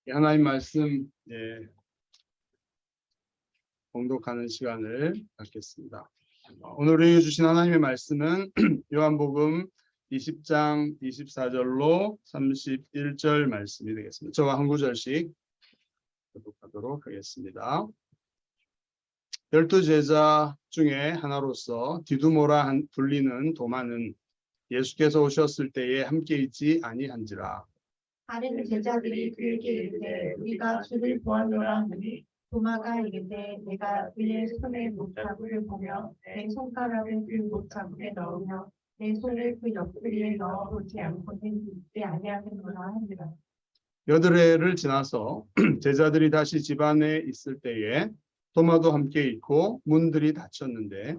하나님 말씀 봉독하는 시간을 갖겠습니다. 오늘 우리 주신 하나님의 말씀은 요한복음 20장 24절로 31절 말씀이 되겠습니다. 저와 한 구절씩 교독하도록 하겠습니다. 12제자 중에 하나로서 디두모라 불리는 도마는 예수께서 오셨을 때에 함께 있지 아니한지라. 다른 제자들이 그에게 이르되 우리가 주를 보았노라 하니 도마가 이르되 내가 그의 손에 못자국을 보며 내 손가락을 그 못자국에 넣으며 내 손을 그 옆구리에 넣어보지 않고는 믿지 아니하겠노라 하니라. 여드레를 지나서 제자들이 다시 집 안에 있을 때에 도마도 함께 있고 문들이 닫혔는데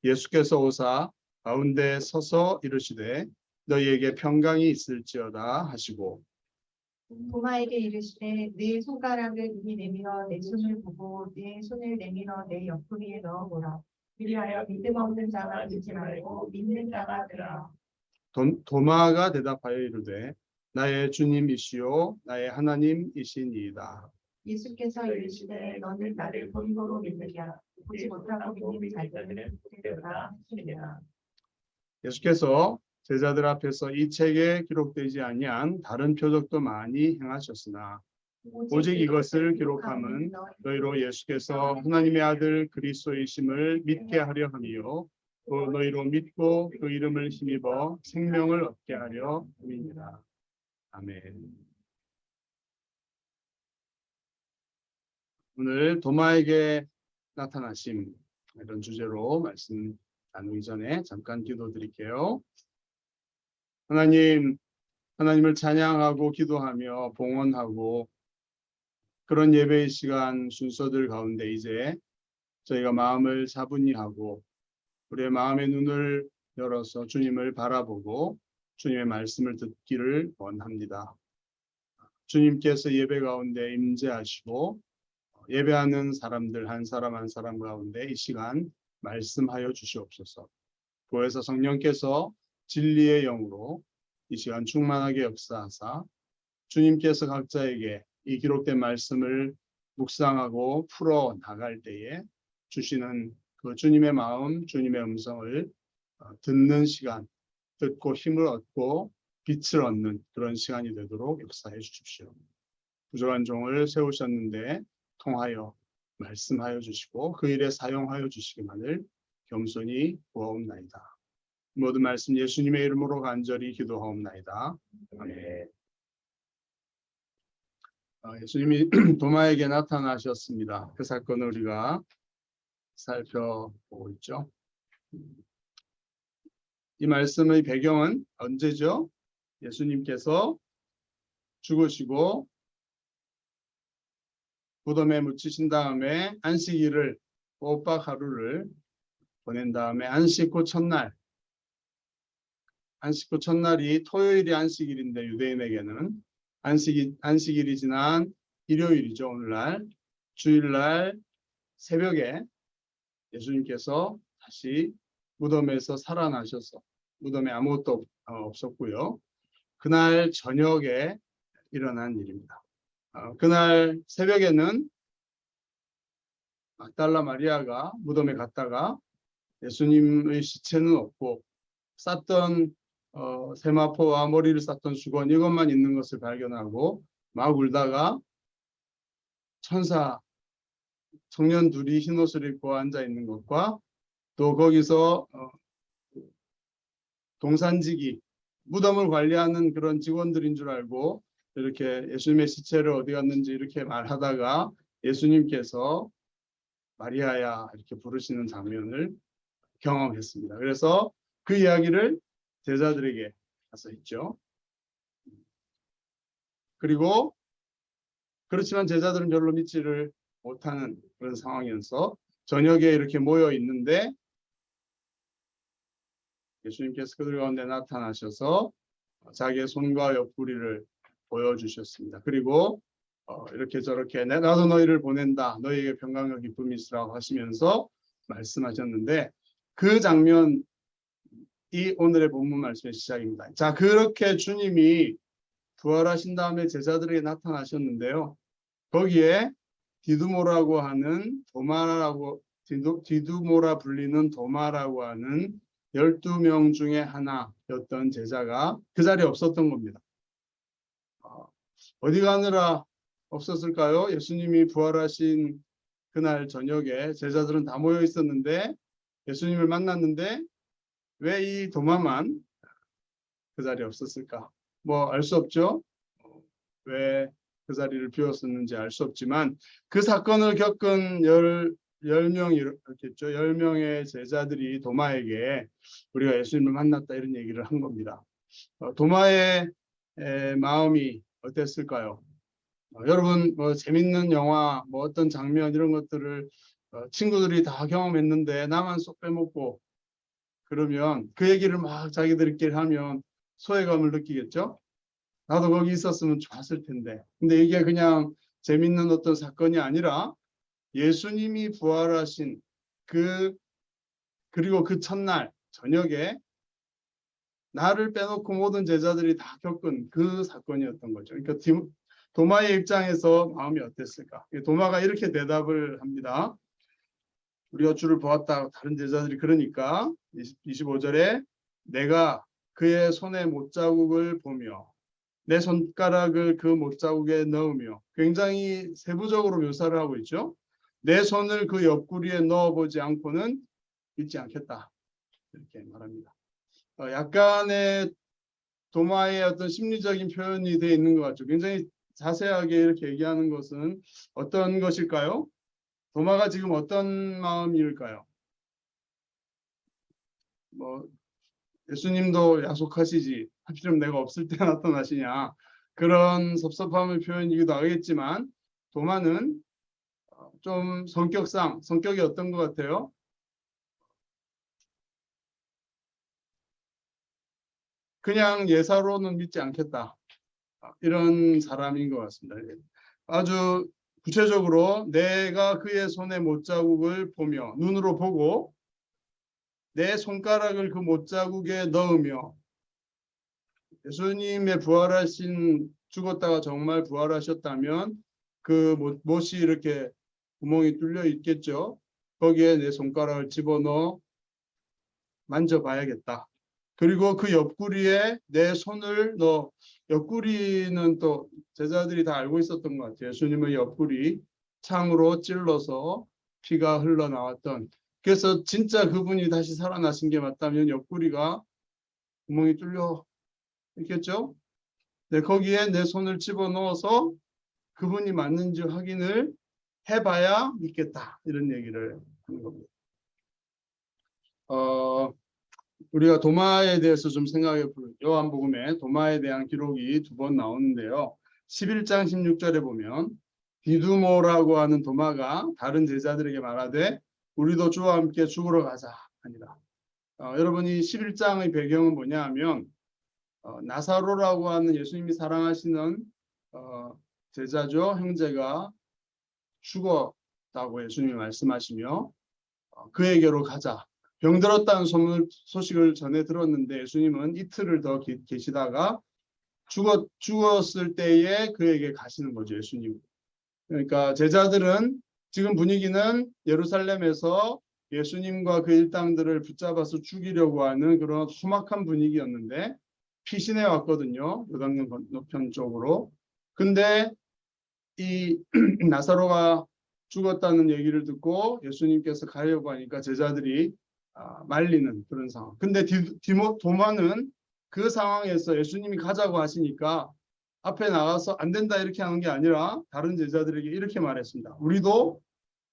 예수께서 오사 가운데 서서 이르시되 너희에게 평강이 있을지어다 하시고 도마에게 이르시되 네 손가락을 이리 내밀어 내 손을 보고 네 손을 내밀어 내 옆구리에 넣어보라. 그리하여 믿음 없는 자가 믿지 말고 믿는 자가 되라. 도마가 대답하여 이르되 나의 주님이시요 나의 하나님이시니이다. 예수께서 이르시되 너는 나를 본고로 믿느냐 보지 못하고 믿는 자들은 복되도다 하시니라. 예수께서 제자들 앞에서 이 책에 기록되지 아니한 다른 표적도 많이 행하셨으나 오직 이것을 기록함은 너희로 예수께서 하나님의 아들 그리스도이심을 믿게 하려 함이요 또 너희로 믿고 그 이름을 힘입어 생명을 얻게 하려 함이니라. 아멘. 오늘 도마에게 나타나심 이런 주제로 말씀 나누기 전에 잠깐 기도드릴게요. 하나님을 찬양하고 기도하며 봉헌하고 그런 예배의 시간 순서들 가운데 이제 저희가 마음을 차분히 하고 우리의 마음의 눈을 열어서 주님을 바라보고 주님의 말씀을 듣기를 원합니다. 주님께서 예배 가운데 임재하시고 예배하는 사람들 한 사람 한 사람 가운데 이 시간 말씀하여 주시옵소서. 구해서 성령께서 진리의 영으로 이 시간 충만하게 역사하사 주님께서 각자에게 이 기록된 말씀을 묵상하고 풀어 나갈 때에 주시는 그 주님의 마음, 주님의 음성을 듣는 시간, 듣고 힘을 얻고 빛을 얻는 그런 시간이 되도록 역사해 주십시오. 부족한 종을 세우셨는데 통하여 말씀하여 주시고 그 일에 사용하여 주시기만을 겸손히 구하옵나이다. 모든 말씀 예수님의 이름으로 간절히 기도하옵나이다. 아멘. 예수님이 도마에게 나타나셨습니다. 그 사건을 우리가 살펴보고 있죠. 이 말씀의 배경은 언제죠? 예수님께서 죽으시고 무덤에 묻히신 다음에 안식일을 오박 하루를 보낸 다음에 안식 후 첫날이 토요일이 안식일인데 유대인에게는 안식일이 지난 일요일이죠. 오늘날 주일날 새벽에 예수님께서 다시 무덤에서 살아나셔서 무덤에 아무것도 없었고요. 그날 저녁에 일어난 일입니다. 그날 새벽에는 막달라 마리아가 무덤에 갔다가 예수님의 시체는 없고 쌌던 세마포와 머리를 쌌던 수건 이것만 있는 것을 발견하고 막 울다가 청년 둘이 흰 옷을 입고 앉아 있는 것과 또 거기서 동산지기 무덤을 관리하는 그런 직원들인 줄 알고 이렇게 예수님의 시체를 어디 갔는지 이렇게 말하다가 예수님께서 마리아야 이렇게 부르시는 장면을 경험했습니다. 그래서 그 이야기를 제자들에게 가서 했죠. 그리고 그렇지만 제자들은 별로 믿지를 못하는 그런 상황이어서 저녁에 이렇게 모여 있는데 예수님께서 그들 가운데 나타나셔서 자기의 손과 옆구리를 보여주셨습니다. 그리고 이렇게 저렇게 나도 너희를 보낸다. 너희에게 평강과 기쁨이 있으라고 하시면서 말씀하셨는데 그 장면이 오늘의 본문 말씀의 시작입니다. 자, 그렇게 주님이 부활하신 다음에 제자들에게 나타나셨는데요. 거기에 디두모라고 하는 디두모라 불리는 도마라고 하는 12명 중에 하나였던 제자가 그 자리에 없었던 겁니다. 어디 가느라 없었을까요? 예수님이 부활하신 그날 저녁에 제자들은 다 모여 있었는데 예수님을 만났는데 왜 이 도마만 그 자리에 없었을까? 뭐 알 수 없죠. 왜 그 자리를 비웠었는지 알 수 없지만 그 사건을 겪은 10명이었겠죠. 10명의 제자들이 도마에게 우리가 예수님을 만났다 이런 얘기를 한 겁니다. 도마의 마음이 어땠을까요? 여러분 뭐 재밌는 영화 뭐 어떤 장면 이런 것들을 친구들이 다 경험했는데 나만 쏙 빼먹고 그러면 그 얘기를 막 자기들끼리 하면 소외감을 느끼겠죠. 나도 거기 있었으면 좋았을 텐데. 근데 이게 그냥 재밌는 어떤 사건이 아니라 예수님이 부활하신 그리고 그 첫날 저녁에 나를 빼놓고 모든 제자들이 다 겪은 그 사건이었던 거죠. 그러니까 도마의 입장에서 마음이 어땠을까? 도마가 이렇게 대답을 합니다. 우리가 주를 보았다. 다른 제자들이 그러니까 25절에 내가 그의 손에 못자국을 보며 내 손가락을 그 못자국에 넣으며 굉장히 세부적으로 묘사를 하고 있죠. 내 손을 그 옆구리에 넣어보지 않고는 믿지 않겠다. 이렇게 말합니다. 약간의 도마의 어떤 심리적인 표현이 되어 있는 것 같죠. 굉장히 자세하게 이렇게 얘기하는 것은 어떤 것일까요? 도마가 지금 어떤 마음일까요? 뭐 예수님도 약속하시지 하필이면 내가 없을 때 나타나시냐 그런 섭섭함의 표현이기도 하겠지만 도마는 좀 성격이 어떤 것 같아요? 그냥 예사로는 믿지 않겠다 이런 사람인 것 같습니다. 아주 구체적으로 내가 그의 손에 못자국을 보며 눈으로 보고 내 손가락을 그 못자국에 넣으며 예수님의 죽었다가 정말 부활하셨다면 그 못이 이렇게 구멍이 뚫려 있겠죠. 거기에 내 손가락을 집어넣어 만져봐야겠다. 그리고 그 옆구리에 내 손을 넣어 옆구리는 또 제자들이 다 알고 있었던 것 같아요. 예수님의 옆구리 창으로 찔러서 피가 흘러나왔던 그래서 진짜 그분이 다시 살아나신 게 맞다면 옆구리가 구멍이 뚫려 있겠죠. 네, 거기에 내 손을 집어넣어서 그분이 맞는지 확인을 해봐야 믿겠다. 이런 얘기를 하는 겁니다. 우리가 도마에 대해서 좀 생각해 볼 요한복음에 도마에 대한 기록이 2번 나오는데요. 11장 16절에 보면 디두모라고 하는 도마가 다른 제자들에게 말하되 우리도 주와 함께 죽으러 가자 아니라 여러분이 11장의 배경은 뭐냐 하면 나사로라고 하는 예수님이 사랑하시는 제자죠. 형제가 죽었다고 예수님이 말씀하시며 그에게로 가자. 병들었다는 소식을 전해 들었는데 예수님은 이틀을 더 계시다가 죽었을 때에 그에게 가시는 거죠. 예수님. 그러니까 제자들은 지금 분위기는 예루살렘에서 예수님과 그 일당들을 붙잡아서 죽이려고 하는 그런 험악한 분위기였는데 피신해 왔거든요. 요단강 건너편 쪽으로. 근데 이 나사로가 죽었다는 얘기를 듣고 예수님께서 가려고 하니까 제자들이 말리는 그런 상황. 근데 도마는 그 상황에서 예수님이 가자고 하시니까 앞에 나가서 안 된다 이렇게 하는 게 아니라 다른 제자들에게 이렇게 말했습니다. 우리도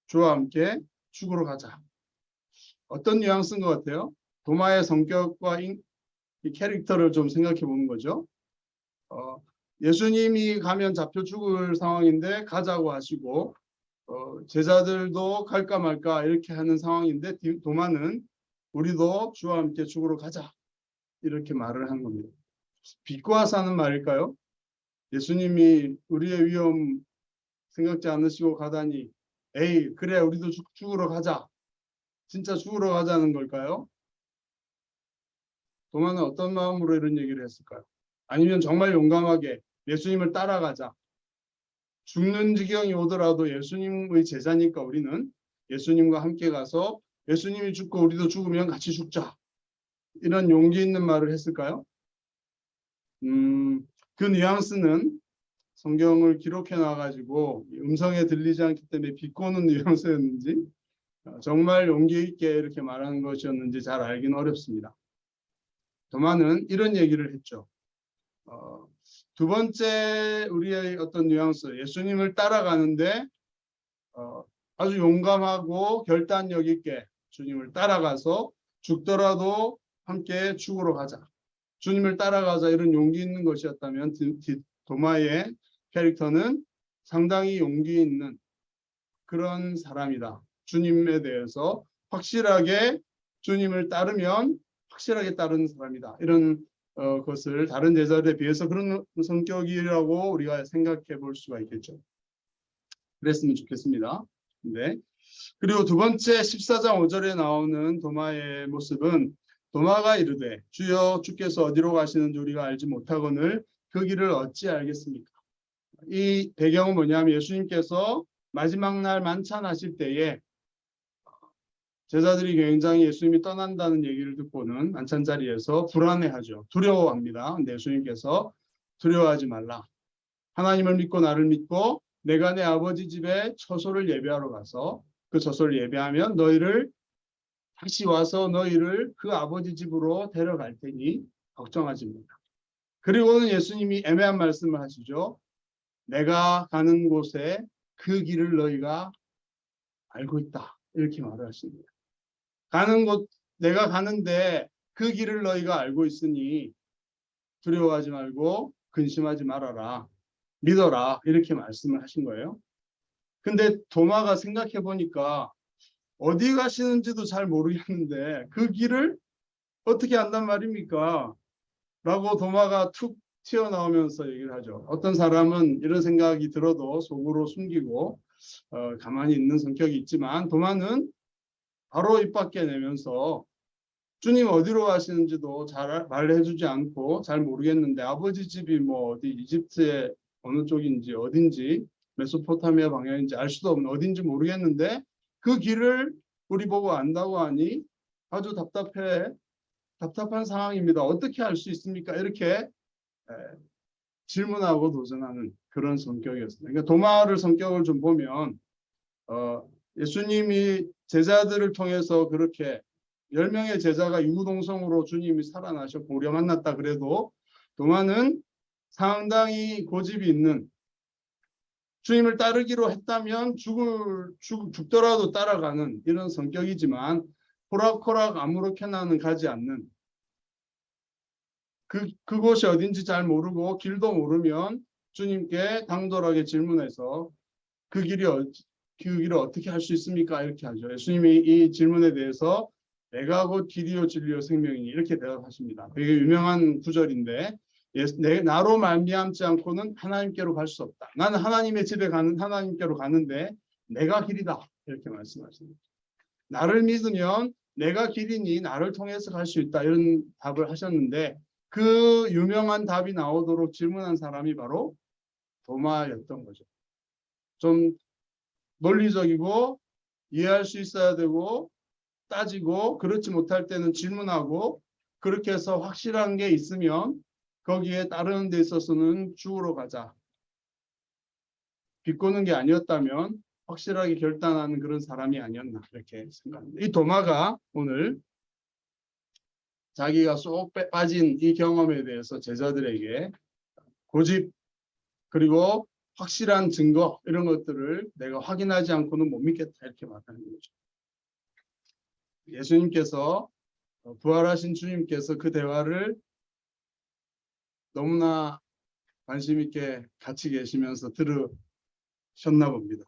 주와 함께 죽으러 가자. 어떤 뉘앙스인 것 같아요? 도마의 성격과 이 캐릭터를 좀 생각해 보는 거죠. 예수님이 가면 잡혀 죽을 상황인데 가자고 하시고 제자들도 갈까 말까 이렇게 하는 상황인데 도마는 우리도 주와 함께 죽으러 가자 이렇게 말을 한 겁니다. 비꼬아서 하는 말일까요? 예수님이 우리의 위험 생각지 않으시고 가다니 에이 그래 우리도 죽으러 가자. 진짜 죽으러 가자는 걸까요? 도마는 어떤 마음으로 이런 얘기를 했을까요? 아니면 정말 용감하게 예수님을 따라가자. 죽는 지경이 오더라도 예수님의 제자니까 우리는 예수님과 함께 가서 예수님이 죽고 우리도 죽으면 같이 죽자. 이런 용기 있는 말을 했을까요? 그 뉘앙스는 성경을 기록해 놔가지고 음성에 들리지 않기 때문에 비꼬는 뉘앙스였는지 정말 용기 있게 이렇게 말하는 것이었는지 잘 알기는 어렵습니다. 도마는 이런 얘기를 했죠. 두 번째 우리의 어떤 뉘앙스, 예수님을 따라가는데 아주 용감하고 결단력 있게 주님을 따라가서 죽더라도 함께 죽으러 가자. 주님을 따라가자 이런 용기 있는 것이었다면 도마의 캐릭터는 상당히 용기 있는 그런 사람이다. 주님에 대해서 확실하게 주님을 따르면 확실하게 따르는 사람이다. 이런 것을 다른 제자들에 비해서 그런 성격이라고 우리가 생각해 볼 수가 있겠죠. 그랬으면 좋겠습니다. 네. 그리고 두 번째 14장 5절에 나오는 도마의 모습은 도마가 이르되 주여 주께서 어디로 가시는지 우리가 알지 못하거늘 그 길을 어찌 알겠습니까? 이 배경은 뭐냐면 예수님께서 마지막 날 만찬하실 때에 제자들이 굉장히 예수님이 떠난다는 얘기를 듣고는 만찬 자리에서 불안해하죠. 두려워합니다. 근데 예수님께서 두려워하지 말라. 하나님을 믿고 나를 믿고 내가 내 아버지 집에 처소를 예배하러 가서 그 처소를 예배하면 너희를 다시 와서 너희를 그 아버지 집으로 데려갈 테니 걱정하지 마라. 그리고는 예수님이 애매한 말씀을 하시죠. 내가 가는 곳에 그 길을 너희가 알고 있다. 이렇게 말을 하십니다. 가는 곳 내가 가는데 그 길을 너희가 알고 있으니 두려워하지 말고 근심하지 말아라. 믿어라. 이렇게 말씀을 하신 거예요. 근데 도마가 생각해 보니까 어디 가시는지도 잘 모르겠는데 그 길을 어떻게 안단 말입니까? 라고 도마가 툭 튀어나오면서 얘기를 하죠. 어떤 사람은 이런 생각이 들어도 속으로 숨기고 가만히 있는 성격이 있지만 도마는 바로 입 밖에 내면서 주님 어디로 가시는지도 잘 말해주지 않고 잘 모르겠는데 아버지 집이 뭐 어디 이집트의 어느 쪽인지 어딘지 메소포타미아 방향인지 알 수도 없는 어딘지 모르겠는데 그 길을 우리 보고 안다고 하니 아주 답답한 상황입니다. 어떻게 알 수 있습니까? 이렇게 질문하고 도전하는 그런 성격이었습니다. 그러니까 도마를 성격을 좀 보면 예수님이 제자들을 통해서 그렇게 10명의 제자가 유구동성으로 주님이 살아나셨고 우리가 만났다 그래도 도마는 상당히 고집이 있는 주님을 따르기로 했다면 죽더라도 따라가는 이런 성격이지만 호락호락 아무렇게나는 가지 않는 그곳이 어딘지 잘 모르고 길도 모르면 주님께 당돌하게 질문해서 그 길을 어떻게 할 수 있습니까? 이렇게 하죠. 예수님이 이 질문에 대해서 내가 곧 길이요 진리요 생명이니 이렇게 대답하십니다. 되게 유명한 구절인데 나로 말미암지 않고는 하나님께로 갈 수 없다. 나는 하나님의 집에 가는 하나님께로 가는데 내가 길이다. 이렇게 말씀하십니다. 나를 믿으면 내가 길이니 나를 통해서 갈 수 있다. 이런 답을 하셨는데 그 유명한 답이 나오도록 질문한 사람이 바로 도마였던 거죠. 좀 논리적이고 이해할 수 있어야 되고 따지고 그렇지 못할 때는 질문하고 그렇게 해서 확실한 게 있으면 거기에 따르는 데 있어서는 죽으러 가자. 비꼬는 게 아니었다면 확실하게 결단하는 그런 사람이 아니었나 이렇게 생각합니다. 이 도마가 오늘 자기가 쏙 빠진 이 경험에 대해서 제자들에게 고집 그리고 확실한 증거 이런 것들을 내가 확인하지 않고는 못 믿겠다 이렇게 말하는 거죠. 예수님께서 부활하신 주님께서 그 대화를 너무나 관심 있게 같이 계시면서 들으셨나 봅니다.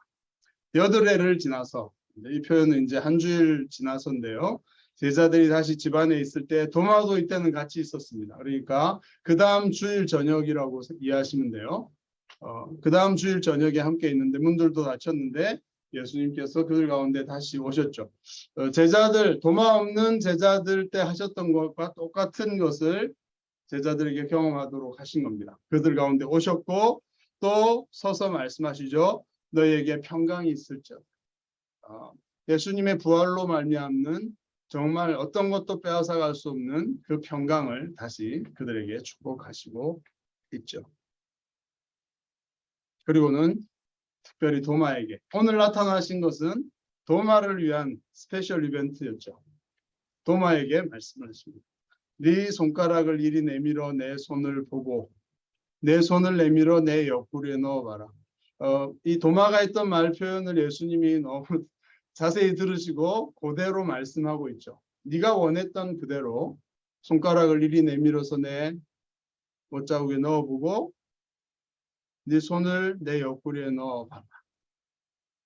8회를 지나서 이 표현은 이제 한 주일 지나서인데요. 제자들이 다시 집안에 있을 때 도마도 이때는 같이 있었습니다. 그러니까 그 다음 주일 저녁이라고 이해하시면 돼요. 그 다음 주일 저녁에 함께 있는데 문들도 닫혔는데 예수님께서 그들 가운데 다시 오셨죠. 제자들 도마 없는 제자들 때 하셨던 것과 똑같은 것을 제자들에게 경험하도록 하신 겁니다. 그들 가운데 오셨고 또 서서 말씀하시죠. 너희에게 평강이 있을지어다. 예수님의 부활로 말미암는 정말 어떤 것도 빼앗아갈 수 없는 그 평강을 다시 그들에게 축복하시고 있죠. 그리고는 특별히 도마에게 오늘 나타나신 것은 도마를 위한 스페셜 이벤트였죠. 도마에게 말씀을 하십니다. 네 손가락을 이리 내밀어 내 손을 보고 내 손을 내밀어 내 옆구리에 넣어봐라. 이 도마가 했던 말 표현을 예수님이 너무 자세히 들으시고 그대로 말씀하고 있죠. 네가 원했던 그대로 손가락을 이리 내밀어서 내 못자국에 넣어보고 네 손을 내 옆구리에 넣어봐라.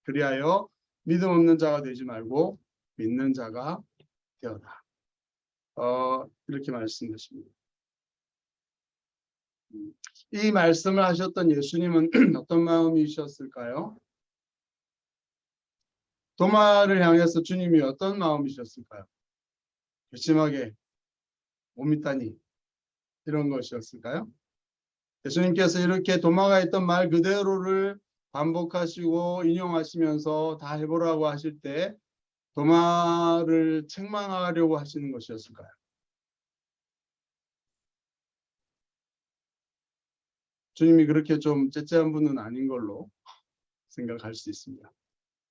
그리하여 믿음 없는 자가 되지 말고 믿는 자가 되어라. 이렇게 말씀하십니다. 이 말씀을 하셨던 예수님은 어떤 마음이셨을까요? 도마를 향해서 주님이 어떤 마음이셨을까요? 괘씸하게 못 믿다니 이런 것이었을까요? 예수님께서 이렇게 도마가 했던 말 그대로를 반복하시고 인용하시면서 다 해보라고 하실 때 도마를 책망하려고 하시는 것이었을까요? 주님이 그렇게 좀 째째한 분은 아닌 걸로 생각할 수 있습니다.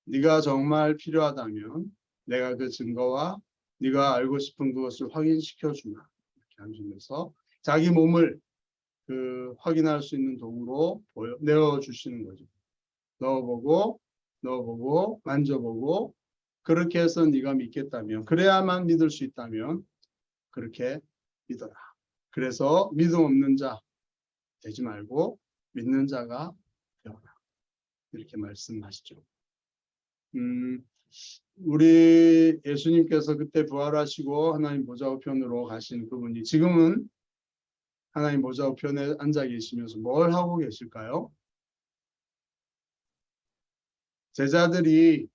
네가 정말 필요하다면 내가 그 증거와 네가 알고 싶은 그것을 확인시켜 주마. 이렇게 하시면서 자기 몸을 확인할 수 있는 도구로 내어주시는 거죠. 넣어보고 만져보고 그렇게 해서 네가 믿겠다면 그래야만 믿을 수 있다면 그렇게 믿어라. 그래서 믿음 없는 자 되지 말고 믿는 자가 되어라. 이렇게 말씀하시죠. 우리 예수님께서 그때 부활하시고 하나님 보좌우편으로 가신 그분이 지금은 하나님 보좌우편에 앉아 계시면서 뭘 하고 계실까요? 제자들이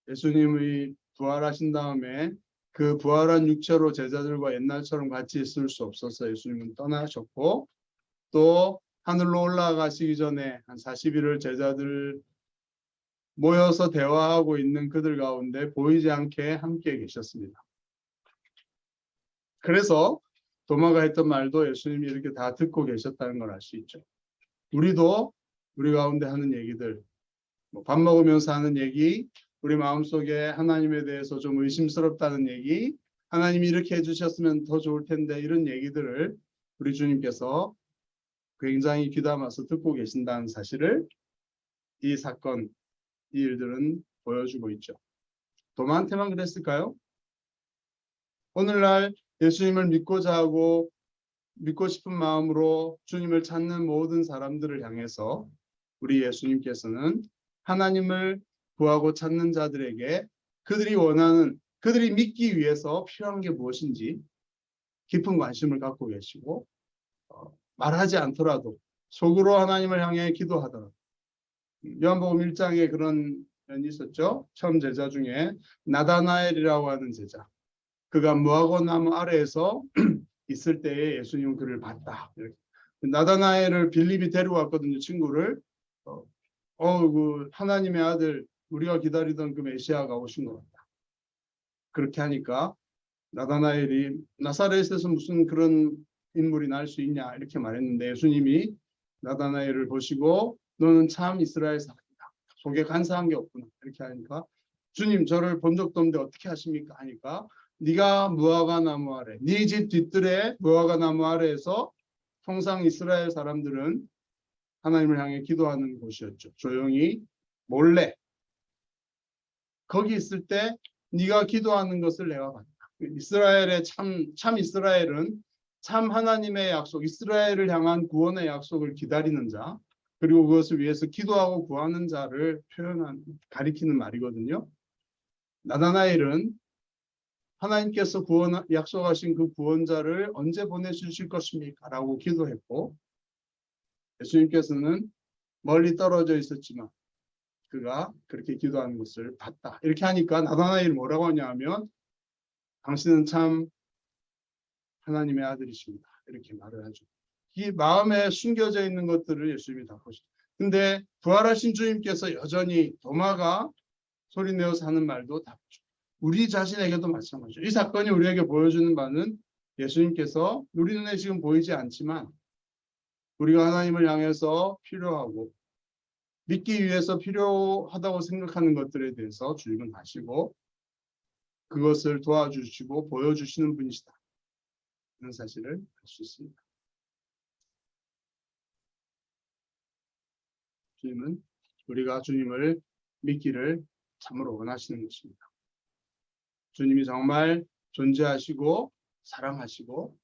예수님이 부활하신 다음에 그 부활한 육체로 제자들과 옛날처럼 같이 있을 수 없어서 예수님은 떠나셨고 또 하늘로 올라가시기 전에 한 40일을 제자들 모여서 대화하고 있는 그들 가운데 보이지 않게 함께 계셨습니다. 그래서 도마가 했던 말도 예수님이 이렇게 다 듣고 계셨다는 걸 알 수 있죠. 우리도 우리 가운데 하는 얘기들, 밥 먹으면서 하는 얘기, 우리 마음속에 하나님에 대해서 좀 의심스럽다는 얘기, 하나님이 이렇게 해주셨으면 더 좋을 텐데 이런 얘기들을 우리 주님께서 굉장히 귀담아서 듣고 계신다는 사실을 이 사건, 이 일들은 보여주고 있죠. 도마한테만 그랬을까요? 오늘날 예수님을 믿고자 하고 믿고 싶은 마음으로 주님을 찾는 모든 사람들을 향해서 우리 예수님께서는 하나님을 구하고 찾는 자들에게 그들이 원하는, 그들이 믿기 위해서 필요한 게 무엇인지 깊은 관심을 갖고 계시고 말하지 않더라도 속으로 하나님을 향해 기도하더라도 요한복음 1장에 그런 면이 있었죠. 처음 제자 중에 나다나엘이라고 하는 제자. 그가 무화과 나무 아래에서 있을 때에 예수님은 그를 봤다. 나다나엘을 빌립이 데려왔거든요. 친구를. 그 하나님의 아들 우리가 기다리던 그 메시아가 오신 것 같다. 그렇게 하니까 나다나엘이 나사렛에서 무슨 그런 인물이 날 수 있냐 이렇게 말했는데 예수님이 나다나엘을 보시고 너는 참 이스라엘 사람이다. 속에 간사한 게 없구나. 이렇게 하니까 주님 저를 본 적도 없는데 어떻게 하십니까? 하니까 네가 무화과 나무 아래, 네 집 뒤뜰에 무화과 나무 아래에서 통상 이스라엘 사람들은 하나님을 향해 기도하는 곳이었죠. 조용히 몰래 거기 있을 때 네가 기도하는 것을 내가 봤다. 이스라엘의 참 이스라엘은 참 하나님의 약속, 이스라엘을 향한 구원의 약속을 기다리는 자, 그리고 그것을 위해서 기도하고 구하는 자를 가리키는 말이거든요. 나다나엘은 하나님께서 약속하신 그 구원자를 언제 보내주실 것입니까? 라고 기도했고 예수님께서는 멀리 떨어져 있었지만 그가 그렇게 기도하는 것을 봤다. 이렇게 하니까 나다나엘이 뭐라고 하냐 하면 당신은 참 하나님의 아들이십니다. 이렇게 말을 하죠. 이 마음에 숨겨져 있는 것들을 예수님이 다 보시죠. 근데 부활하신 주님께서 여전히 도마가 소리내어서 하는 말도 다 보죠. 우리 자신에게도 마찬가지죠. 이 사건이 우리에게 보여주는 바는 예수님께서 우리 눈에 지금 보이지 않지만 우리가 하나님을 향해서 필요하고 믿기 위해서 필요하다고 생각하는 것들에 대해서 주님은 아시고 그것을 도와주시고 보여주시는 분이시다. 이런 사실을 알 수 있습니다. 주님은 우리가 주님을 믿기를 참으로 원하시는 것입니다. 주님이 정말 존재하시고 사랑하시고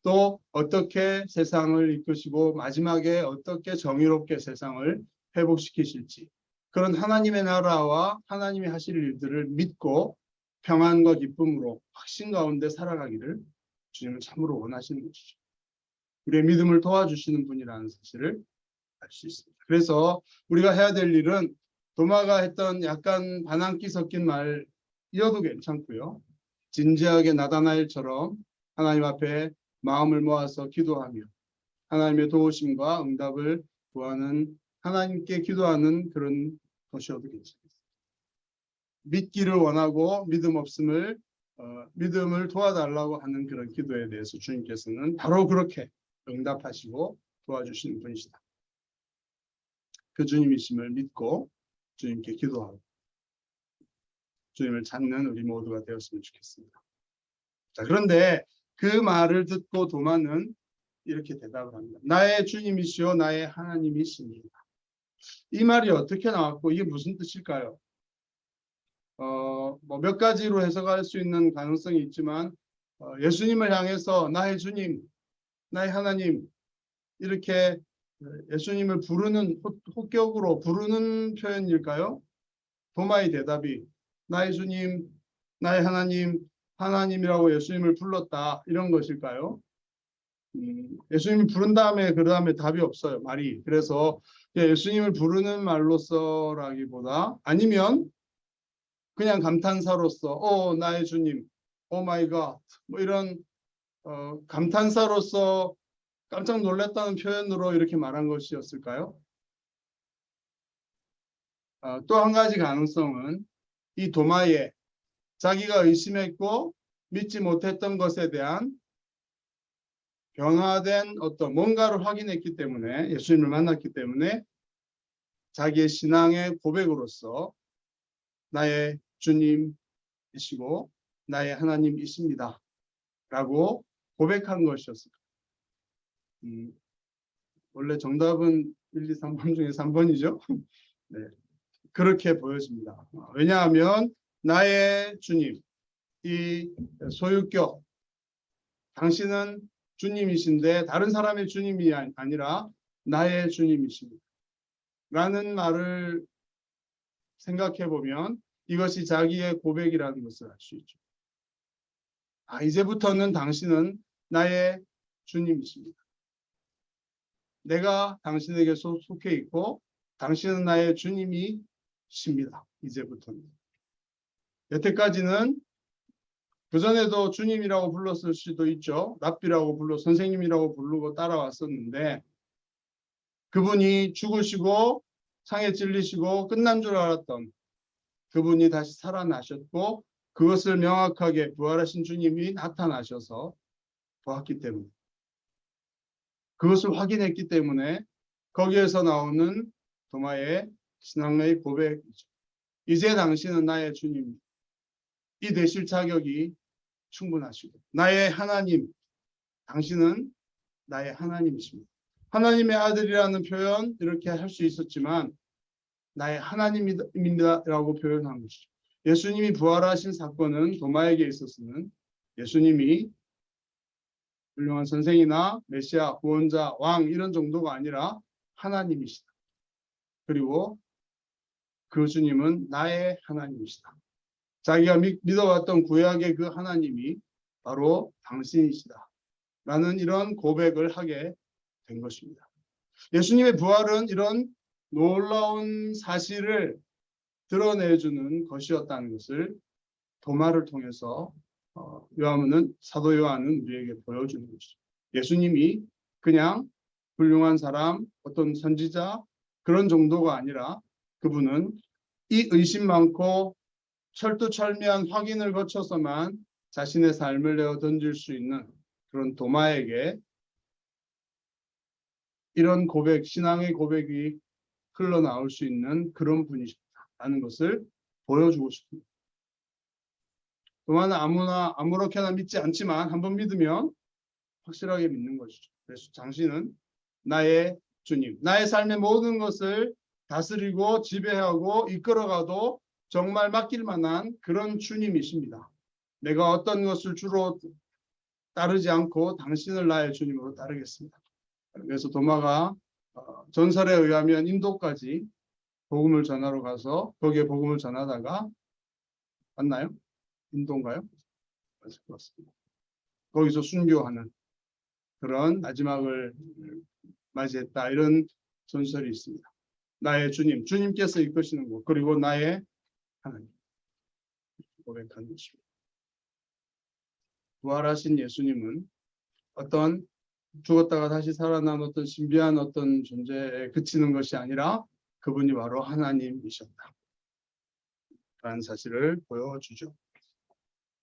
또 어떻게 세상을 이끄시고 마지막에 어떻게 정의롭게 세상을 회복시키실지 그런 하나님의 나라와 하나님이 하실 일들을 믿고 평안과 기쁨으로 확신 가운데 살아가기를 주님은 참으로 원하시는 것이죠. 우리의 믿음을 도와주시는 분이라는 사실을 알 수 있습니다. 그래서 우리가 해야 될 일은 도마가 했던 약간 반항기 섞인 말이어도 괜찮고요. 진지하게 나다나엘처럼 하나님 앞에 마음을 모아서 기도하며 하나님의 도우심과 응답을 구하는 하나님께 기도하는 그런 것이어도 괜찮습니다. 믿기를 원하고 믿음을 도와달라고 하는 그런 기도에 대해서 주님께서는 바로 그렇게 응답하시고 도와주시는 분이시다. 그 주님이심을 믿고 주님께 기도하고 주님을 찾는 우리 모두가 되었으면 좋겠습니다. 자, 그런데 그 말을 듣고 도마는 이렇게 대답을 합니다. 나의 주님이시오 나의 하나님이십니다. 이 말이 어떻게 나왔고 이게 무슨 뜻일까요? 몇 가지로 해석할 수 있는 가능성이 있지만 예수님을 향해서 나의 주님, 나의 하나님 이렇게 예수님을 부르는 호격으로 부르는 표현일까요? 도마의 대답이 나의 주님, 나의 하나님, 하나님이라고 예수님을 불렀다 이런 것일까요? 예수님을 부른 다음에 그 다음에 답이 없어요. 말이. 그래서 예수님을 부르는 말로서라기보다 아니면 그냥 감탄사로서 나의 주님, 오 마이 갓 뭐 이런 감탄사로서 깜짝 놀랐다는 표현으로 이렇게 말한 것이었을까요? 또 한 가지 가능성은 이 도마에 자기가 의심했고 믿지 못했던 것에 대한 변화된 어떤 뭔가를 확인했기 때문에 예수님을 만났기 때문에 자기의 신앙의 고백으로서 나의 주님이시고 나의 하나님이십니다 라고 고백한 것이었습니다. 원래 정답은 1, 2, 3번 중에 3번이죠. 네, 그렇게 보여집니다. 왜냐하면 나의 주님, 이 소유격, 당신은 주님이신데 다른 사람의 주님이 아니라 나의 주님이십니다. 라는 말을 생각해 보면 이것이 자기의 고백이라는 것을 알 수 있죠. 이제부터는 당신은 나의 주님이십니다. 내가 당신에게 속해 있고 당신은 나의 주님이십니다. 이제부터는. 여태까지는 그전에도 주님이라고 불렀을 수도 있죠. 랍비라고 선생님이라고 부르고 따라왔었는데 그분이 죽으시고 상에 찔리시고 끝난 줄 알았던 그분이 다시 살아나셨고 그것을 명확하게 부활하신 주님이 나타나셔서 보았기 때문에 그것을 확인했기 때문에 거기에서 나오는 도마의 신앙의 고백이죠. 이제 당신은 나의 주님, 이 되실 자격이 충분하시고 나의 하나님, 당신은 나의 하나님이십니다. 하나님의 아들이라는 표현 이렇게 할 수 있었지만 나의 하나님입니다라고 표현한 것이죠. 예수님이 부활하신 사건은 도마에게 있어서는 예수님이 훌륭한 선생이나 메시아, 구원자, 왕 이런 정도가 아니라 하나님이시다. 그리고 그 주님은 나의 하나님이시다. 자기가 믿어왔던 구약의 그 하나님이 바로 당신이시다. 라는 이런 고백을 하게 된 것입니다. 예수님의 부활은 이런 놀라운 사실을 드러내주는 것이었다는 것을 도마를 통해서 사도 요한은 우리에게 보여주는 것이죠. 예수님이 그냥 훌륭한 사람, 어떤 선지자 그런 정도가 아니라 그분은 이 의심 많고 철두철미한 확인을 거쳐서만 자신의 삶을 내어 던질 수 있는 그런 도마에게 이런 고백, 신앙의 고백이 흘러나올 수 있는 그런 분이셨다라는 것을 보여주고 싶습니다. 도마는 아무렇게나 믿지 않지만 한번 믿으면 확실하게 믿는 것이죠. 그래서 당신은 나의 주님, 나의 삶의 모든 것을 다스리고 지배하고 이끌어가도 정말 맡길 만한 그런 주님이십니다. 내가 어떤 것을 주로 따르지 않고 당신을 나의 주님으로 따르겠습니다. 그래서 도마가 전설에 의하면 인도까지 복음을 전하러 가서 거기에 복음을 전하다가 맞나요? 인도인가요? 맞을 것 같습니다. 거기서 순교하는 그런 마지막을 맞이했다. 이런 전설이 있습니다. 나의 주님, 주님께서 이끄시는 것, 그리고 나의 하나님 고백한 것입니다. 부활하신 예수님은 어떤 죽었다가 다시 살아난 어떤 신비한 어떤 존재에 그치는 것이 아니라 그분이 바로 하나님이셨다. 라는 사실을 보여주죠.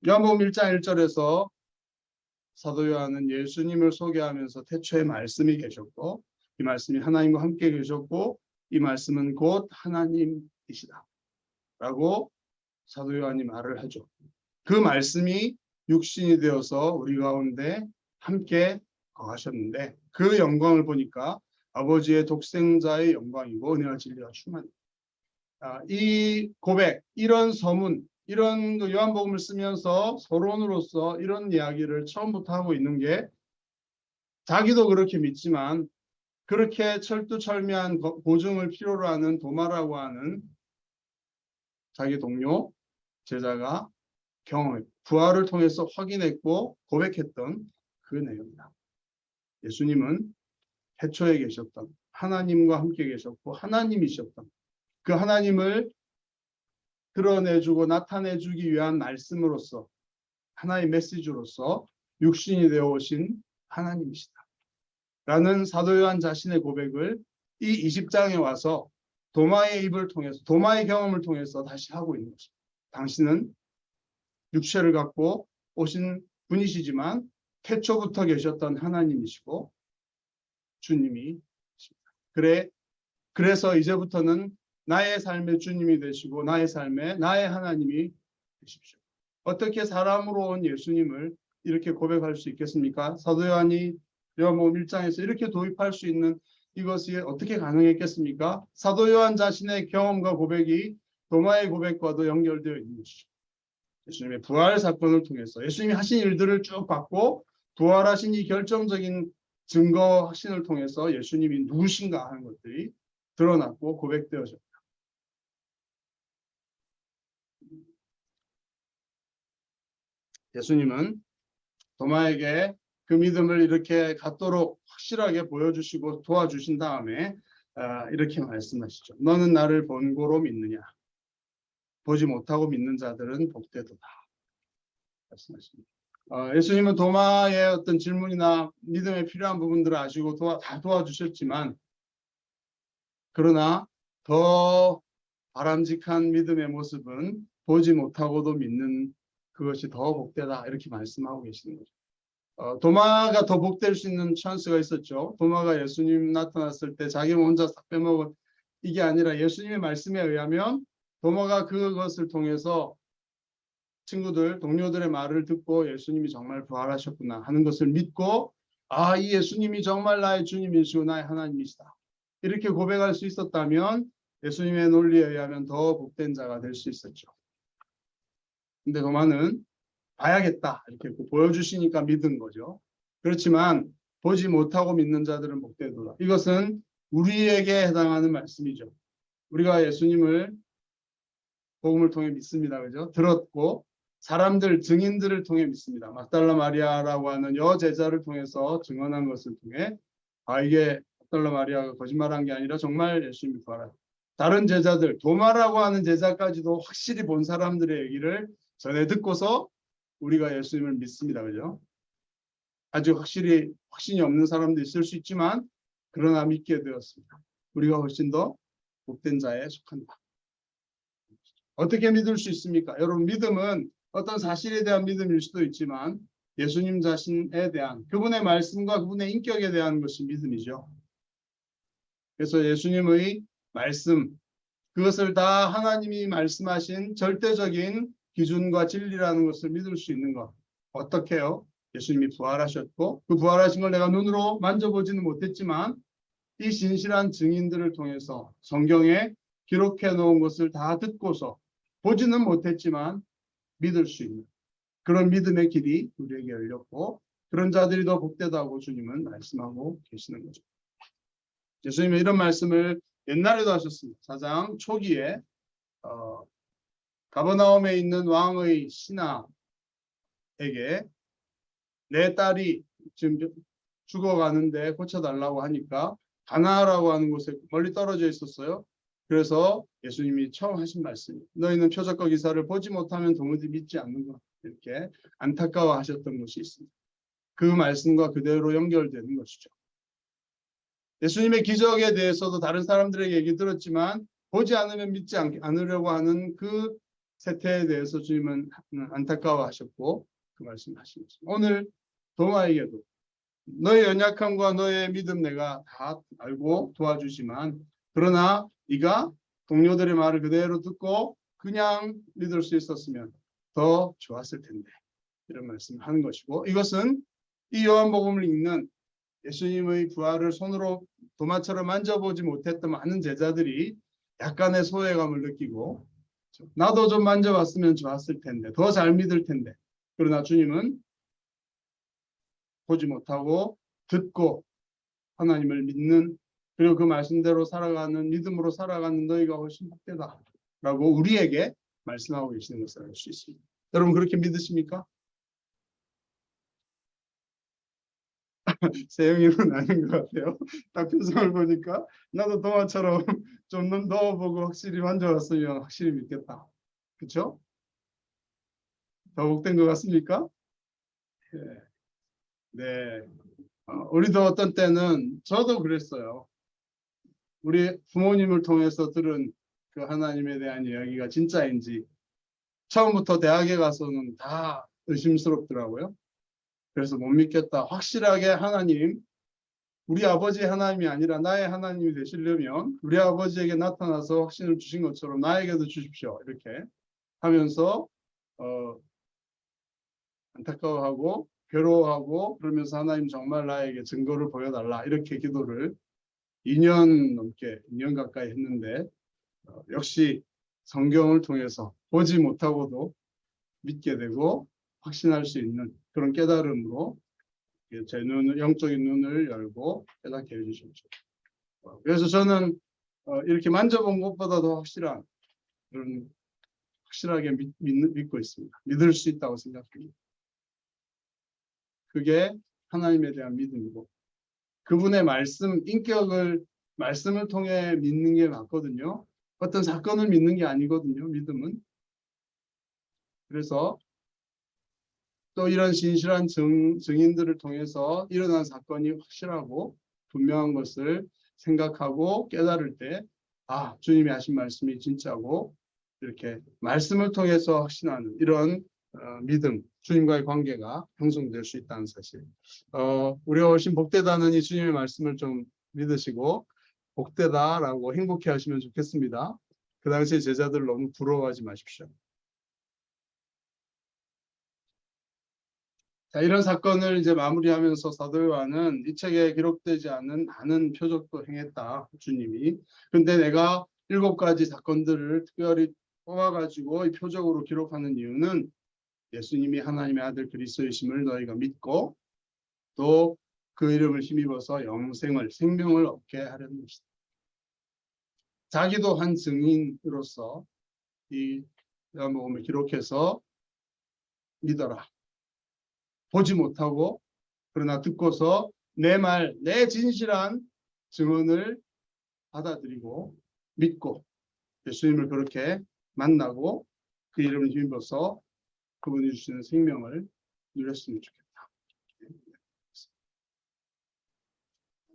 요한복음 1장 1절에서 사도 요한은 예수님을 소개하면서 태초에 말씀이 계셨고 이 말씀이 하나님과 함께 계셨고 이 말씀은 곧 하나님이시다. 라고 사도 요한이 말을 하죠. 그 말씀이 육신이 되어서 우리 가운데 함께 거하셨는데 그 영광을 보니까 아버지의 독생자의 영광이고 은혜와 진리가 충만합니다. 이 고백, 이런 서문, 이런 요한복음을 쓰면서 서론으로서 이런 이야기를 처음부터 하고 있는 게 자기도 그렇게 믿지만 그렇게 철두철미한 보증을 필요로 하는 도마라고 하는 자기 동료 제자가 경험했고 부활을 통해서 확인했고 고백했던 그 내용이다. 예수님은 태초에 계셨던 하나님과 함께 계셨고 하나님이셨던 그 하나님을 드러내주고 나타내주기 위한 말씀으로서 하나의 메시지로서 육신이 되어 오신 하나님이시다. 라는 사도 요한 자신의 고백을 이 20장에 와서 도마의 입을 통해서 도마의 경험을 통해서 다시 하고 있는 것입니다. 당신은 육체를 갖고 오신 분이시지만 태초부터 계셨던 하나님이시고 주님이십니다. 그래서 이제부터는 나의 삶의 주님이 되시고 나의 삶의 나의 하나님이 되십시오. 어떻게 사람으로 온 예수님을 이렇게 고백할 수 있겠습니까? 사도 요한이 요한복음 1장에서 이렇게 도입할 수 있는 이것이 어떻게 가능했겠습니까? 사도 요한 자신의 경험과 고백이 도마의 고백과도 연결되어 있는 것이죠. 예수님의 부활 사건을 통해서 예수님이 하신 일들을 쭉 봤고 부활하신 이 결정적인 증거 확신을 통해서 예수님이 누구신가 하는 것들이 드러났고 고백되어졌다. 예수님은 도마에게 그 믿음을 이렇게 갖도록 확실하게 보여주시고 도와주신 다음에 이렇게 말씀하시죠. 너는 나를 본고로 믿느냐? 보지 못하고 믿는 자들은 복되도다. 말씀하십니다. 예수님은 도마의 어떤 질문이나 믿음에 필요한 부분들을 아시고 다 도와주셨지만 그러나 더 바람직한 믿음의 모습은 보지 못하고도 믿는 그것이 더 복되다 이렇게 말씀하고 계시는 거죠. 도마가 더 복될 수 있는 찬스가 있었죠. 도마가 예수님 나타났을 때 자기 혼자 싹 빼먹은 이게 아니라 예수님의 말씀에 의하면 도마가 그것을 통해서 친구들, 동료들의 말을 듣고 예수님이 정말 부활하셨구나 하는 것을 믿고 이 예수님이 정말 나의 주님이시고 나의 하나님이시다. 이렇게 고백할 수 있었다면 예수님의 논리에 의하면 더 복된 자가 될 수 있었죠. 근데 도마는 봐야겠다 이렇게 보여주시니까 믿은 거죠. 그렇지만 보지 못하고 믿는 자들은 복되도다. 이것은 우리에게 해당하는 말씀이죠. 우리가 예수님을 복음을 통해 믿습니다. 그죠? 들었고 사람들 증인들을 통해 믿습니다. 막달라 마리아라고 하는 여제자를 통해서 증언한 것을 통해 이게 막달라 마리아가 거짓말한 게 아니라 정말 예수님이 부활하셨다. 다른 제자들 도마라고 하는 제자까지도 확실히 본 사람들의 얘기를 전해 듣고서 우리가 예수님을 믿습니다. 그죠? 아직 확신이 없는 사람도 있을 수 있지만 그러나 믿게 되었습니다. 우리가 훨씬 더 복된 자에 속한다. 어떻게 믿을 수 있습니까? 여러분, 믿음은 어떤 사실에 대한 믿음일 수도 있지만 예수님 자신에 대한 그분의 말씀과 그분의 인격에 대한 것이 믿음이죠. 그래서 예수님의 말씀, 그것을 다 하나님이 말씀하신 절대적인 기준과 진리라는 것을 믿을 수 있는 것. 어떻게요? 예수님이 부활하셨고 그 부활하신 걸 내가 눈으로 만져보지는 못했지만 이 진실한 증인들을 통해서 성경에 기록해 놓은 것을 다 듣고서 보지는 못했지만 믿을 수 있는 그런 믿음의 길이 우리에게 열렸고 그런 자들이 더 복되다고 주님은 말씀하고 계시는 거죠. 예수님은 이런 말씀을 옛날에도 하셨습니다. 4장 초기에 가버나움에 있는 왕의 신하에게 내 딸이 지금 죽어가는데 고쳐달라고 하니까 가나라고 하는 곳에 멀리 떨어져 있었어요. 그래서 예수님이 처음 하신 말씀이 너희는 표적과 기사를 보지 못하면 도무지 믿지 않는구나. 이렇게 안타까워하셨던 것이 있습니다. 그 말씀과 그대로 연결되는 것이죠. 예수님의 기적에 대해서도 다른 사람들에게 얘기 들었지만 보지 않으면 믿지 않으려고 하는 그 세태에 대해서 주님은 안타까워하셨고 그 말씀하신 것입니다. 오늘 도마에게도 너의 연약함과 너의 믿음 내가 다 알고 도와주지만 그러나 네가 동료들의 말을 그대로 듣고 그냥 믿을 수 있었으면 더 좋았을 텐데 이런 말씀을 하는 것이고 이것은 이 요한복음을 읽는 예수님의 부활을 손으로 도마처럼 만져보지 못했던 많은 제자들이 약간의 소외감을 느끼고 나도 좀 만져봤으면 좋았을 텐데 더 잘 믿을 텐데 그러나 주님은 보지 못하고 듣고 하나님을 믿는 그리고 그 말씀대로 살아가는 믿음으로 살아가는 너희가 훨씬 복되다라고 우리에게 말씀하고 계시는 것을 알 수 있습니다. 여러분 그렇게 믿으십니까? 세영이는 아닌 것 같아요. 딱 표정을 보니까 나도 동화처럼 좀 넣어보고 확실히 만져봤으면 확실히 믿겠다. 그렇죠? 더 복된 것 같습니까? 네. 네. 우리도 어떤 때는 저도 그랬어요. 우리 부모님을 통해서 들은 그 하나님에 대한 이야기가 진짜인지 처음부터 대학에 가서는 다 의심스럽더라고요. 그래서 못 믿겠다. 확실하게 하나님, 우리 아버지 하나님이 아니라 나의 하나님이 되시려면 우리 아버지에게 나타나서 확신을 주신 것처럼 나에게도 주십시오. 이렇게 하면서 안타까워하고 괴로워하고 그러면서 하나님 정말 나에게 증거를 보여달라 이렇게 기도를 2년 가까이 했는데 역시 성경을 통해서 보지 못하고도 믿게 되고 확신할 수 있는 그런 깨달음으로 제 눈을 영적인 눈을 열고 깨닫게 해주십시오. 그래서 저는 이렇게 만져본 것보다도 확실하게 믿고 있습니다. 믿을 수 있다고 생각합니다. 그게 하나님에 대한 믿음이고 그분의 말씀, 말씀을 통해 믿는 게 맞거든요. 어떤 사건을 믿는 게 아니거든요. 믿음은. 그래서 또 이런 진실한 증인들을 통해서 일어난 사건이 확실하고 분명한 것을 생각하고 깨달을 때 주님이 하신 말씀이 진짜고 이렇게 말씀을 통해서 확신하는 이런 믿음, 주님과의 관계가 형성될 수 있다는 사실. 우리가 훨씬 복되다는 이 주님의 말씀을 좀 믿으시고 복되다라고 행복해 하시면 좋겠습니다. 그 당시에 제자들 너무 부러워하지 마십시오. 자, 이런 사건을 이제 마무리하면서 사도 요한은 이 책에 기록되지 않은 많은 표적도 행했다, 주님이. 근데 내가 7가지 사건들을 특별히 뽑아가지고 이 표적으로 기록하는 이유는 예수님이 하나님의 아들 그리스도이심을 너희가 믿고 또 그 이름을 힘입어서 생명을 얻게 하려는 것이다. 자기도 한 증인으로서 이 요한복음을 기록해서 믿어라. 보지 못하고 그러나 듣고서 내 진실한 증언을 받아들이고 믿고 예수님을 그렇게 만나고 그 이름을 힘입어서 그분이 주시는 생명을 누렸으면 좋겠다.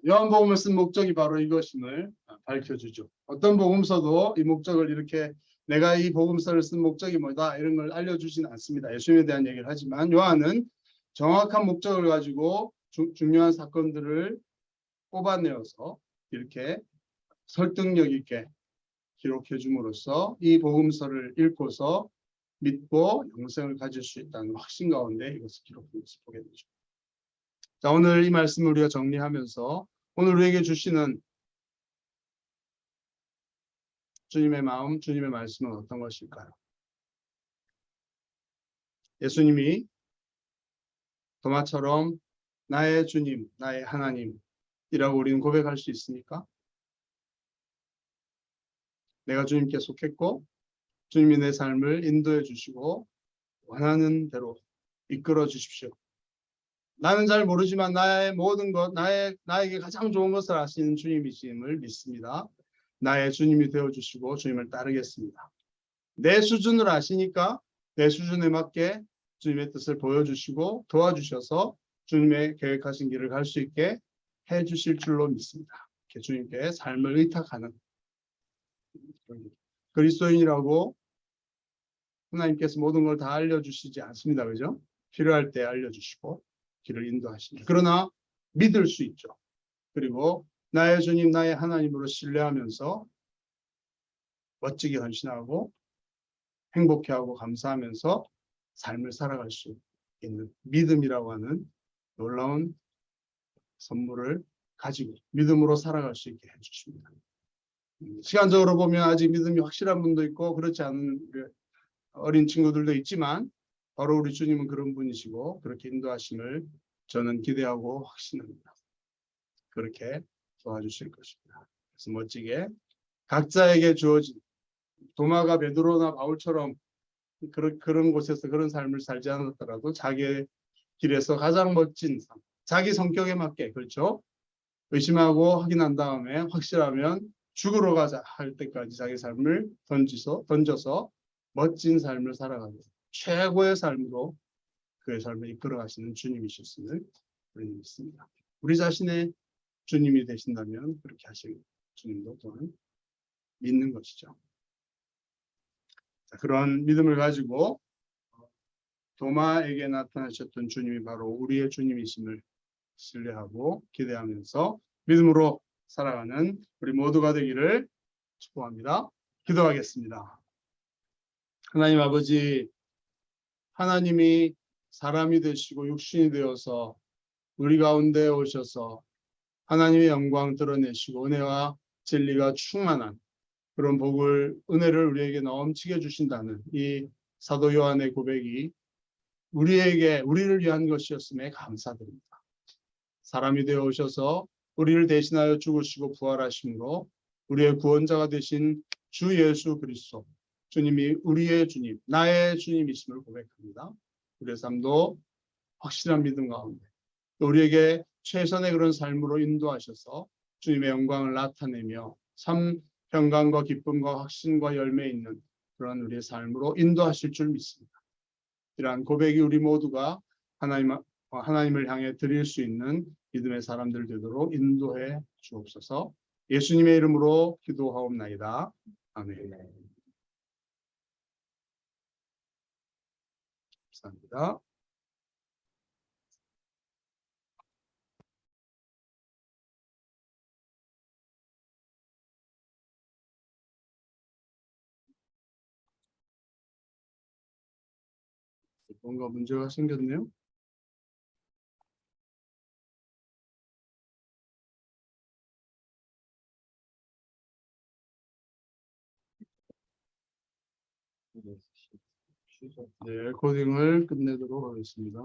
요한복음을 쓴 목적이 바로 이것임을 밝혀주죠. 어떤 복음서도 이 목적을 이렇게 내가 이 복음서를 쓴 목적이 뭐다 이런 걸 알려주지는 않습니다. 예수님에 대한 얘기를 하지만 요한은 정확한 목적을 가지고 중요한 사건들을 뽑아내어서 이렇게 설득력 있게 기록해 줌으로써 이 복음서를 읽고서 믿고 영생을 가질 수 있다는 확신 가운데 이것을 기록한 것을 보게 되죠. 자, 오늘 이 말씀을 우리가 정리하면서 오늘 우리에게 주시는 주님의 마음, 주님의 말씀은 어떤 것일까요? 예수님이 도마처럼 나의 주님, 나의 하나님이라고 우리는 고백할 수 있습니까? 내가 주님께 속했고 주님이 내 삶을 인도해 주시고 원하는 대로 이끌어 주십시오. 나는 잘 모르지만 나의 모든 것, 나에게 가장 좋은 것을 아시는 주님이심을 믿습니다. 나의 주님이 되어주시고 주님을 따르겠습니다. 내 수준을 아시니까 내 수준에 맞게 주님의 뜻을 보여주시고 도와주셔서 주님의 계획하신 길을 갈 수 있게 해주실 줄로 믿습니다. 이렇게 주님께 삶을 의탁하는 그리스도인이라고 하나님께서 모든 걸 다 알려주시지 않습니다. 그죠? 필요할 때 알려주시고 길을 인도하십니다. 그러나 믿을 수 있죠. 그리고 나의 주님, 나의 하나님으로 신뢰하면서 멋지게 헌신하고 행복해하고 감사하면서 삶을 살아갈 수 있는 믿음이라고 하는 놀라운 선물을 가지고 믿음으로 살아갈 수 있게 해주십니다. 시간적으로 보면 아직 믿음이 확실한 분도 있고 그렇지 않은 어린 친구들도 있지만 바로 우리 주님은 그런 분이시고 그렇게 인도하심을 저는 기대하고 확신합니다. 그렇게 도와주실 것입니다. 그래서 멋지게 각자에게 주어진 도마가 베드로나 바울처럼 그런 곳에서 그런 삶을 살지 않았더라도 자기의 길에서 가장 멋진 삶, 자기 성격에 맞게 그렇죠. 의심하고 확인한 다음에 확실하면 죽으러 가자 할 때까지 자기 삶을 던져서 멋진 삶을 살아가는 최고의 삶으로 그의 삶을 이끌어 가시는 주님이셨음을 우리는 믿습니다. 우리 자신의 주님이 되신다면 그렇게 하실 주님도 또한 믿는 것이죠. 자, 그런 믿음을 가지고 도마에게 나타나셨던 주님이 바로 우리의 주님이심을 신뢰하고 기대하면서 믿음으로 살아가는 우리 모두가 되기를 축복합니다. 기도하겠습니다. 하나님 아버지, 하나님이 사람이 되시고 육신이 되어서 우리 가운데 오셔서 하나님의 영광 드러내시고 은혜와 진리가 충만한 그런 복을 은혜를 우리에게 넘치게 주신다는 이 사도 요한의 고백이 우리를 위한 것이었음에 감사드립니다. 사람이 되어 오셔서 우리를 대신하여 죽으시고 부활하심으로 우리의 구원자가 되신 주 예수 그리스도 주님이 우리의 주님, 나의 주님이심을 고백합니다. 우리의 삶도 확실한 믿음 가운데 우리에게 최선의 그런 삶으로 인도하셔서 주님의 영광을 나타내며 참 평강과 기쁨과 확신과 열매 있는 그런 우리의 삶으로 인도하실 줄 믿습니다. 이러한 고백이 우리 모두가 하나님을 향해 드릴 수 있는 믿음의 사람들 되도록 인도해 주옵소서. 예수님의 이름으로 기도하옵나이다. 아멘. 감사합니다. 뭔가 문제가 생겼네요. 네, 코딩을 끝내도록 하겠습니다.